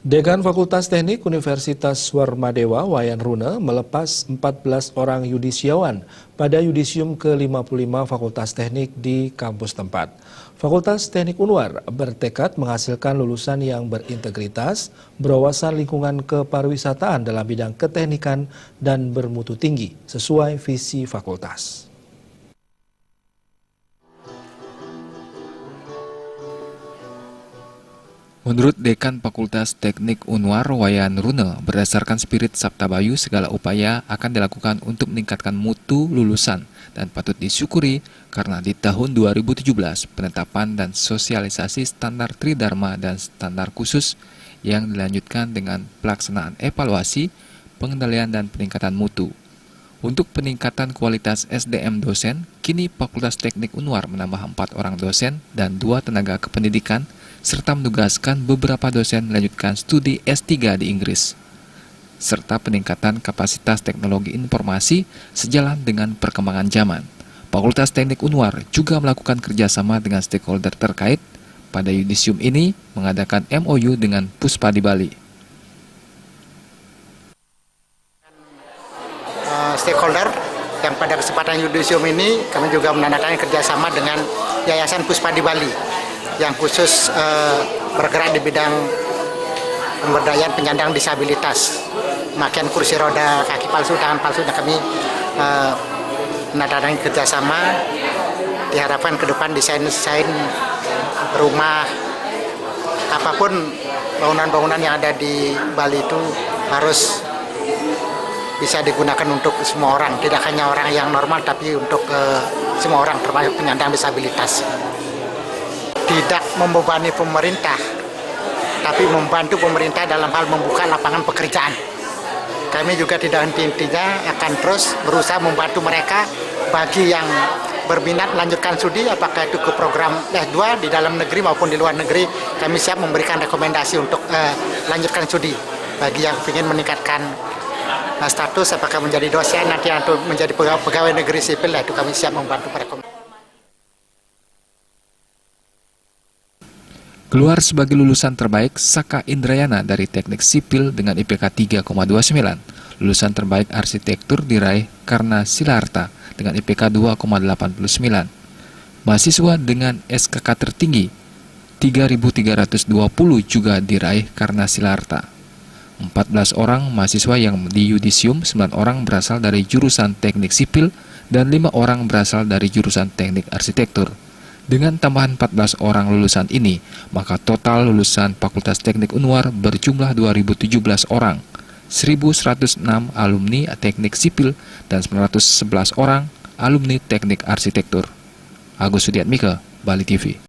Dekan Fakultas Teknik Universitas Warmadewa Wayan Rune melepas 14 orang yudisiawan pada yudisium ke-55 Fakultas Teknik di kampus tempat. Fakultas Teknik Unwar bertekad menghasilkan lulusan yang berintegritas, berwawasan lingkungan kepariwisataan dalam bidang keteknikan dan bermutu tinggi sesuai visi fakultas. Menurut Dekan Fakultas Teknik Unwar Wayan Rune, berdasarkan spirit Sabta Bayu, segala upaya akan dilakukan untuk meningkatkan mutu lulusan dan patut disyukuri karena di tahun 2017 penetapan dan sosialisasi standar Tridharma dan standar khusus yang dilanjutkan dengan pelaksanaan evaluasi, pengendalian dan peningkatan mutu. Untuk peningkatan kualitas SDM dosen, kini Fakultas Teknik Unwar menambah 4 orang dosen dan 2 tenaga kependidikan serta menugaskan beberapa dosen melanjutkan studi S3 di Inggris, serta peningkatan kapasitas teknologi informasi sejalan dengan perkembangan zaman. Fakultas Teknik Unwar juga melakukan kerjasama dengan stakeholder terkait. Pada yudisium ini mengadakan MOU dengan Puspa di Bali. Stakeholder yang pada kesempatan yudisium ini kami juga menandatangani kerjasama dengan Yayasan Puspa di Bali yang khusus bergerak di bidang pemberdayaan penyandang disabilitas, pemakaian kursi roda, kaki palsu, tangan palsu, dan kami menandatangani kerjasama. Diharapkan ke depan desain-desain rumah, apapun bangunan-bangunan yang ada di Bali itu harus bisa digunakan untuk semua orang, tidak hanya orang yang normal, tapi untuk semua orang, termasuk penyandang disabilitas. Tidak membebani pemerintah, tapi membantu pemerintah dalam hal membuka lapangan pekerjaan. Kami juga tidak henti-hentinya akan terus berusaha membantu mereka bagi yang berminat melanjutkan studi, apakah itu ke program S2 di dalam negeri maupun di luar negeri. Kami siap memberikan rekomendasi untuk lanjutkan studi. Bagi yang ingin meningkatkan status, apakah menjadi dosen nanti atau menjadi pegawai negeri sipil, itu kami siap membantu mereka. Keluar sebagai lulusan terbaik Saka Indrayana dari Teknik Sipil dengan IPK 3,29. Lulusan terbaik Arsitektur diraih Karna Silaarta dengan IPK 2,89. Mahasiswa dengan SKK tertinggi 3.320 juga diraih Karna Silaarta. 14 orang mahasiswa yang di yudisium, 9 orang berasal dari jurusan Teknik Sipil dan 5 orang berasal dari jurusan Teknik Arsitektur. Dengan tambahan 14 orang lulusan ini, maka total lulusan Fakultas Teknik Unwar berjumlah 2.017 orang, 1.106 alumni Teknik Sipil dan 911 orang alumni Teknik Arsitektur. Agus Sudiatmika, Bali TV.